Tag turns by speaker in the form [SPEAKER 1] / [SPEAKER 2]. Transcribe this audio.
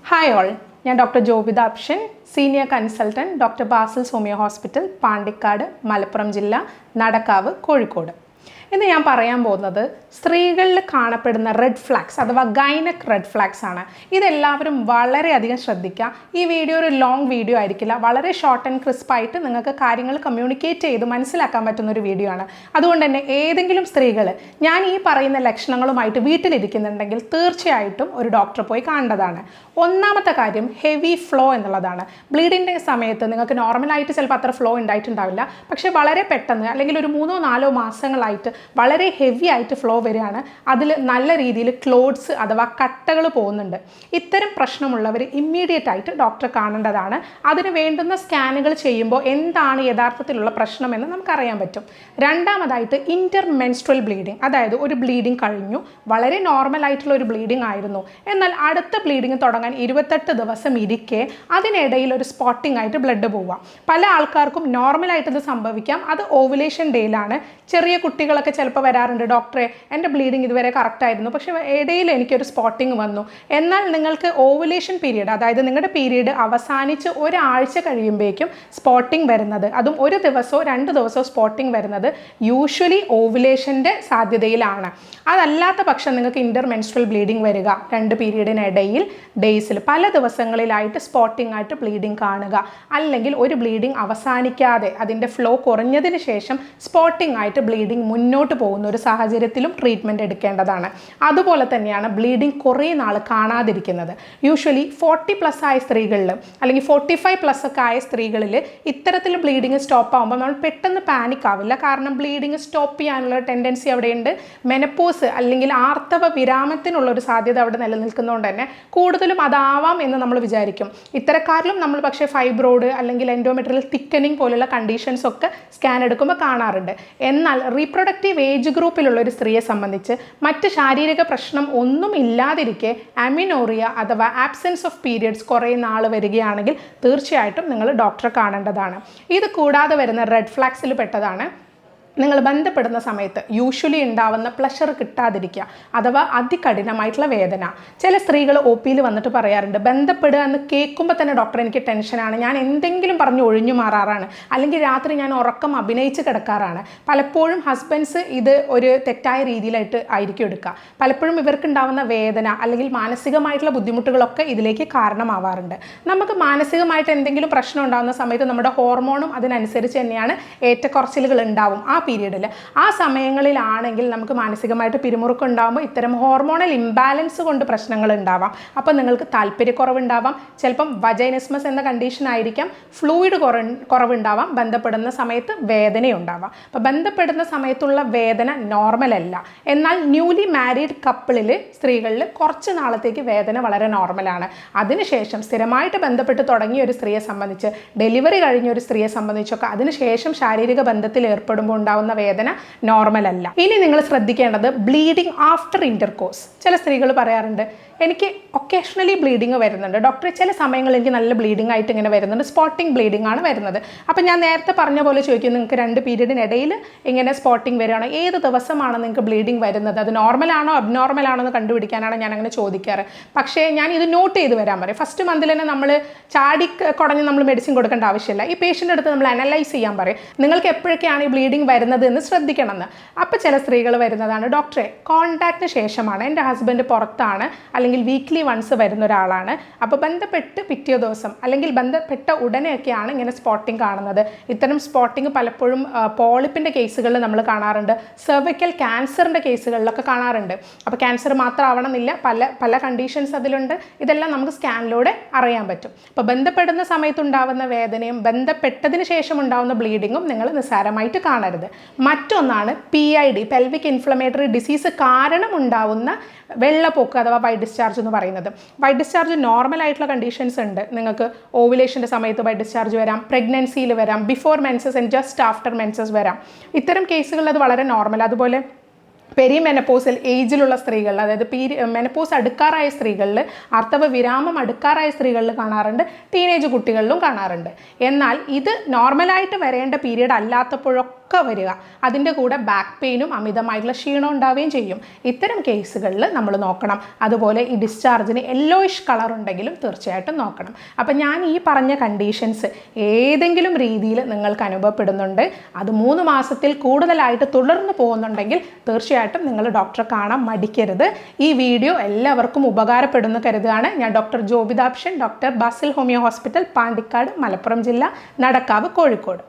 [SPEAKER 1] Hi all, ഞാൻ doctor Jobitha Apshan, senior consultant, doctor Basil's homeo hospital, Pandikkad, Malappuram ജില്ല, നടക്കാവ്, കോഴിക്കോട്. ഇന്ന് ഞാൻ പറയാൻ പോകുന്നത് സ്ത്രീകളിൽ കാണപ്പെടുന്ന റെഡ് ഫ്ലാഗ്സ് അഥവാ ഗൈനക് റെഡ് ഫ്ലാഗ്സ് ആണ്. ഇതെല്ലാവരും വളരെയധികം ശ്രദ്ധിക്കുക. ഈ വീഡിയോ ഒരു ലോങ് വീഡിയോ ആയിരിക്കില്ല, വളരെ ഷോർട്ട് ആൻഡ് ക്രിസ്പായിട്ട് നിങ്ങൾക്ക് കാര്യങ്ങൾ കമ്മ്യൂണിക്കേറ്റ് ചെയ്ത് മനസ്സിലാക്കാൻ പറ്റുന്ന ഒരു വീഡിയോ ആണ്. അതുകൊണ്ട് തന്നെ ഏതെങ്കിലും സ്ത്രീകൾ ഞാൻ ഈ പറയുന്ന ലക്ഷണങ്ങളുമായിട്ട് വീട്ടിലിരിക്കുന്നുണ്ടെങ്കിൽ തീർച്ചയായിട്ടും ഒരു ഡോക്ടറെ പോയി കാണേണ്ടതാണ്. ഒന്നാമത്തെ കാര്യം ഹെവി ഫ്ലോ എന്നുള്ളതാണ്. ബ്ലീഡിൻ്റെ സമയത്ത് നിങ്ങൾക്ക് നോർമലായിട്ട് ചിലപ്പോൾ അത്ര ഫ്ലോ ഉണ്ടായിട്ടുണ്ടാവില്ല, പക്ഷേ വളരെ പെട്ടെന്ന് അല്ലെങ്കിൽ ഒരു 3-4 മാസങ്ങളായിട്ട് വളരെ ഹെവി ആയിട്ട് ഫ്ലോ വരികയാണ്. അതിൽ നല്ല രീതിയിൽ ക്ലോട്ട്സ് അഥവാ കട്ടകൾ പോകുന്നുണ്ട്. ഇത്തരം പ്രശ്നമുള്ളവർ ഇമ്മീഡിയറ്റ് ആയിട്ട് ഡോക്ടറെ കാണേണ്ടതാണ്. അതിന് വേണ്ടുന്ന സ്കാനുകൾ ചെയ്യുമ്പോൾ എന്താണ് യഥാർത്ഥത്തിലുള്ള പ്രശ്നമെന്ന് നമുക്കറിയാൻ പറ്റും. രണ്ടാമതായിട്ട് ഇൻ്റർമെൻസ്ട്രൽ ബ്ലീഡിങ്, അതായത് ഒരു ബ്ലീഡിങ് കഴിഞ്ഞു, വളരെ നോർമലായിട്ടുള്ള ഒരു ബ്ലീഡിങ് ആയിരുന്നു, എന്നാൽ അടുത്ത ബ്ലീഡിങ് തുടങ്ങാൻ 28 ദിവസം ഇരിക്കെ അതിനിടയിൽ ഒരു സ്പോട്ടിംഗ് ആയിട്ട് ബ്ലഡ് പോവുക. പല ആൾക്കാർക്കും നോർമലായിട്ട് ഇത് സംഭവിക്കാം. അത് ഓവുലേഷൻ ഡേയിലാണ്. ചെറിയ കുട്ടികളൊക്കെ ചിലപ്പോൾ വരാറുണ്ട്, ഡോക്ടറെ എൻ്റെ ബ്ലീഡിങ് ഇതുവരെ കറക്റ്റായിരുന്നു, പക്ഷേ ഇടയിൽ എനിക്കൊരു സ്പോട്ടിങ് വന്നു. എന്നാൽ നിങ്ങൾക്ക് ഓവുലേഷൻ പീരീഡ്, അതായത് നിങ്ങളുടെ പീരീഡ് അവസാനിച്ച് ഒരാഴ്ച കഴിയുമ്പോഴേക്കും സ്പോട്ടിങ് വരുന്നത്, അതും ഒരു ദിവസമോ 2 ദിവസമോ സ്പോട്ടിങ് വരുന്നത് യൂഷ്വലി ഓവുലേഷൻ്റെ സാധ്യതയിലാണ്. അതല്ലാത്ത പക്ഷം നിങ്ങൾക്ക് ഇൻ്റർമെൻസ്ട്രൽ ബ്ലീഡിങ് വരിക, 2 പീരീഡിനിടയിൽ ഡേയ്സിൽ പല ദിവസങ്ങളിലായിട്ട് സ്പോട്ടിംഗ് ആയിട്ട് ബ്ലീഡിങ് കാണുക, അല്ലെങ്കിൽ ഒരു ബ്ലീഡിങ് അവസാനിക്കാതെ അതിൻ്റെ ഫ്ലോ കുറഞ്ഞതിന് ശേഷം സ്പോട്ടിംഗ് ആയിട്ട് ബ്ലീഡിങ് മുന്നോട്ട് പോകുന്ന ഒരു സാഹചര്യത്തിലും ട്രീറ്റ്മെൻറ്റ് എടുക്കേണ്ടതാണ്. അതുപോലെ തന്നെയാണ് ബ്ലീഡിങ് കുറേ നാൾ കാണാതിരിക്കുന്നത്. യൂഷ്വലി 40+ ആയ സ്ത്രീകളിൽ അല്ലെങ്കിൽ 45+ ഒക്കെ ആയ സ്ത്രീകളിൽ ഇത്തരത്തിൽ ബ്ലീഡിങ് സ്റ്റോപ്പ് ആകുമ്പോൾ നമ്മൾ പെട്ടെന്ന് പാനിക് ആവില്ല. കാരണം ബ്ലീഡിങ് സ്റ്റോപ്പ് ചെയ്യാനുള്ള ടെൻഡൻസി അവിടെയുണ്ട്. മെനപ്പോസ് അല്ലെങ്കിൽ ആർത്തവ വിരാമത്തിനുള്ളൊരു സാധ്യത അവിടെ നിലനിൽക്കുന്നതുകൊണ്ട് തന്നെ കൂടുതലും അതാവാം എന്ന് നമ്മൾ വിചാരിക്കും. ഇത്തരക്കാരിലും നമ്മൾ പക്ഷേ ഫൈബ്രോയിഡ് അല്ലെങ്കിൽ എൻഡോമെട്രിയൽ തിക്കനിങ് പോലുള്ള കണ്ടീഷൻസ് ഒക്കെ സ്കാൻ എടുക്കുമ്പോൾ കാണാറുണ്ട്. എന്നാൽ റീപ്രൊഡക്റ്റീവ് ഏജ് ഗ്രൂപ്പിലുള്ള ഒരു സ്ത്രീയെ സംബന്ധിച്ച് മറ്റ് ശാരീരിക പ്രശ്നം ഒന്നും ഇല്ലാതിരിക്കെ അമിനോറിയ അഥവാ ആബ്സെൻസ് ഓഫ് പീരിയഡ്സ് കുറേ നാൾ വരികയാണെങ്കിൽ തീർച്ചയായിട്ടും നിങ്ങൾ ഡോക്ടറെ കാണേണ്ടതാണ്. ഇത് കൂടാതെ വരുന്ന റെഡ് ഫ്ലാഗ്സിൽ പെട്ടതാണ് നിങ്ങൾ ബന്ധപ്പെടുന്ന സമയത്ത് യൂഷ്വലി ഉണ്ടാവുന്ന പ്ലഷർ കിട്ടാതിരിക്കുക അഥവാ അതികഠിനമായിട്ടുള്ള വേദന. ചില സ്ത്രീകൾ ഒ പിയിൽ വന്നിട്ട് പറയാറുണ്ട്, ബന്ധപ്പെടുക എന്ന് കേൾക്കുമ്പോൾ തന്നെ ഡോക്ടർ എനിക്ക് ടെൻഷനാണ്, ഞാൻ എന്തെങ്കിലും പറഞ്ഞ് ഒഴിഞ്ഞു മാറാറാണ്, അല്ലെങ്കിൽ രാത്രി ഞാൻ ഉറക്കം അഭിനയിച്ച് കിടക്കാറാണ്. പലപ്പോഴും ഹസ്ബൻഡ്സ് ഇത് ഒരു തെറ്റായ രീതിയിലായിട്ട് ആയിരിക്കും എടുക്കുക. പലപ്പോഴും ഇവർക്കുണ്ടാവുന്ന വേദന അല്ലെങ്കിൽ മാനസികമായിട്ടുള്ള ബുദ്ധിമുട്ടുകളൊക്കെ ഇതിലേക്ക് കാരണമാവാറുണ്ട്. നമുക്ക് മാനസികമായിട്ട് എന്തെങ്കിലും പ്രശ്നം ഉണ്ടാകുന്ന സമയത്ത് നമ്മുടെ ഹോർമോണും അതിനനുസരിച്ച് തന്നെയാണ് ഏറ്റക്കുറച്ചിലുകൾ ഉണ്ടാവും. ആ പീരീഡിൽ ആ സമയങ്ങളിലാണെങ്കിൽ നമുക്ക് മാനസികമായിട്ട് പിരിമുറുക്കം ഉണ്ടാകുമ്പോൾ ഇത്തരം ഹോർമോണൽ ഇംബാലൻസ് കൊണ്ട് പ്രശ്നങ്ങൾ ഉണ്ടാവാം. അപ്പോൾ നിങ്ങൾക്ക് താല്പര്യക്കുറവുണ്ടാവാം, ചിലപ്പം വജൈനിസ്മസ് എന്ന കണ്ടീഷൻ ആയിരിക്കാം, ഫ്ലൂയിഡ് കുറവുണ്ടാവാം, ബന്ധപ്പെടുന്ന സമയത്ത് വേദനയുണ്ടാവാം. അപ്പോൾ ബന്ധപ്പെടുന്ന സമയത്തുള്ള വേദന നോർമൽ അല്ല. എന്നാൽ ന്യൂലി മാരീഡ് കപ്പിളിൽ സ്ത്രീകളിൽ കുറച്ച് നാളത്തേക്ക് വേദന വളരെ നോർമലാണ്. അതിനുശേഷം സ്ഥിരമായിട്ട് ബന്ധപ്പെട്ട് തുടങ്ങിയ ഒരു സ്ത്രീയെ സംബന്ധിച്ച്, ഡെലിവറി കഴിഞ്ഞ ഒരു സ്ത്രീയെ സംബന്ധിച്ചൊക്കെ അതിനുശേഷം ശാരീരിക ബന്ധത്തിൽ ഏർപ്പെടുമ്പോൾ ഉണ്ടാവുന്ന വേദന നോർമൽ അല്ല. ഇനി നിങ്ങൾ ശ്രദ്ധിക്കേണ്ടത് ബ്ലീഡിങ് ആഫ്റ്റർ ഇന്റർകോഴ്സ്. ചില സ്ത്രീകൾ പറയാറുണ്ട്, എനിക്ക് ഒക്കേഷണലി ബ്ലീഡിങ് വരുന്നുണ്ട് ഡോക്ടറെ, ചില സമയങ്ങളിൽ എനിക്ക് നല്ല ബ്ലീഡിങ് ആയിട്ട് ഇങ്ങനെ വരുന്നുണ്ട്, സ്പോട്ടിംഗ് ബ്ലീഡിംഗ് ആണ് വരുന്നത്. അപ്പം ഞാൻ നേരത്തെ പറഞ്ഞ പോലെ ചോദിക്കും, നിങ്ങൾക്ക് 2 പീരീഡിനിടയിൽ ഇങ്ങനെ സ്പോട്ടിംഗ് വരികയാണോ, ഏത് ദിവസമാണ് നിങ്ങൾക്ക് ബ്ലീഡിംഗ് വരുന്നത്, അത് നോർമലാണോ അബ്നോർമലാണോ എന്ന് കണ്ടുപിടിക്കാനാണ് ഞാൻ അങ്ങനെ ചോദിക്കാറ്. പക്ഷേ ഞാൻ ഇത് നോട്ട് ചെയ്ത് വരാൻ പറയും. ഫസ്റ്റ് മന്തിൽ തന്നെ നമ്മൾ ചാടി കുടഞ്ഞ് നമ്മൾ മെഡിസിൻ കൊടുക്കേണ്ട ആവശ്യമില്ല. ഈ പേഷ്യൻ്റെ അടുത്ത് നമ്മൾ അനലൈസ് ചെയ്യാൻ പറയും, നിങ്ങൾക്ക് എപ്പോഴൊക്കെയാണ് ഈ ബ്ലീഡിംഗ് വരുന്നത് എന്ന് ശ്രദ്ധിക്കണമെന്ന്. അപ്പോൾ ചില സ്ത്രീകൾ വരുന്നതാണ്, ഡോക്ടറെ കോൺടാക്റ്റിന് ശേഷമാണ്, എൻ്റെ ഹസ്ബൻഡ് പുറത്താണ് അല്ലെങ്കിൽ വീക്ക്ലി വൺസ് വരുന്ന ഒരാളാണ്, അപ്പോൾ ബന്ധപ്പെട്ട് പിറ്റേ ദിവസം അല്ലെങ്കിൽ ബന്ധപ്പെട്ട ഉടനെയൊക്കെയാണ് ഇങ്ങനെ സ്പോട്ടിംഗ് കാണുന്നത്. ഇത്തരം സ്പോട്ടിംഗ് പലപ്പോഴും പോളിപ്പിൻ്റെ കേസുകളിൽ നമ്മൾ കാണാറുണ്ട്, സെർവിക്കൽ ക്യാൻസറിൻ്റെ കേസുകളിലൊക്കെ കാണാറുണ്ട്. അപ്പോൾ ക്യാൻസർ മാത്രം ആവണമെന്നില്ല, പല കണ്ടീഷൻസ് അതിലുണ്ട്. ഇതെല്ലാം നമുക്ക് സ്കാനിലൂടെ അറിയാൻ പറ്റും. അപ്പോൾ ബന്ധപ്പെടുന്ന സമയത്തുണ്ടാവുന്ന വേദനയും ബന്ധപ്പെട്ടതിന് ശേഷം ഉണ്ടാവുന്ന ബ്ലീഡിങ്ങും നിങ്ങൾ നിസ്സാരമായിട്ട് കാണരുത്. മറ്റൊന്നാണ് PID, പെൽവിക് ഇൻഫ്ലമേറ്ററി ഡിസീസ് കാരണം ഉണ്ടാവുന്ന വെള്ളപ്പൊക്ക് അഥവാ വൈറ്റ് ഡിസ്ചാർജ് എന്ന് പറയുന്നത്. വൈറ്റ് ഡിസ്ചാർജ് നോർമൽ ആയിട്ടുള്ള കണ്ടീഷൻസ് ഉണ്ട്. നിങ്ങൾക്ക് ഓവുലേഷൻ്റെ സമയത്ത് വൈറ്റ് ഡിസ്ചാർജ് വരാം, പ്രഗ്നൻസിയിൽ വരാം, before menses and just after menses വരാം. ഇത്തരം കേസുകളിൽ അത് വളരെ നോർമൽ. അതുപോലെ പെരിമെനപ്പോസൽ ഏജിലുള്ള സ്ത്രീകൾ, അതായത് മെനപ്പോസ് അടുക്കാറായ സ്ത്രീകളിൽ, ആർത്തവ വിരാമം അടുക്കാറായ സ്ത്രീകളിൽ കാണാറുണ്ട്, ടീനേജ് കുട്ടികളിലും കാണാറുണ്ട്. എന്നാൽ ഇത് നോർമലായിട്ട് വരേണ്ട പീരീഡ് അല്ലാത്തപ്പോഴൊക്കെ ഒക്കെ വരിക. അതിൻ്റെ കൂടെ ബാക്ക് പെയിനും അമിതമായിട്ടുള്ള ക്ഷീണം ഉണ്ടാവുകയും ചെയ്യും. ഇത്തരം കേസുകളിൽ നമ്മൾ നോക്കണം. അതുപോലെ ഈ ഡിസ്ചാർജിന് യെല്ലോയിഷ് കളർ ഉണ്ടെങ്കിലും തീർച്ചയായിട്ടും നോക്കണം. അപ്പം ഞാൻ ഈ പറഞ്ഞ കണ്ടീഷൻസ് ഏതെങ്കിലും രീതിയിൽ നിങ്ങൾക്ക് അനുഭവപ്പെടുന്നുണ്ട്, അത് 3 മാസത്തിൽ കൂടുതലായിട്ട് തുടർന്ന് പോകുന്നുണ്ടെങ്കിൽ തീർച്ചയായിട്ടും നിങ്ങൾ ഡോക്ടറെ കാണാൻ മടിക്കരുത്. ഈ വീഡിയോ എല്ലാവർക്കും ഉപകാരപ്പെടുന്നു കരുതുകയാണ്. ഞാൻ doctor Jobitha Apshan, doctor Basil homeo hospital, Pandikkad, Malappuram ജില്ല, നടക്കാവ്, കോഴിക്കോട്.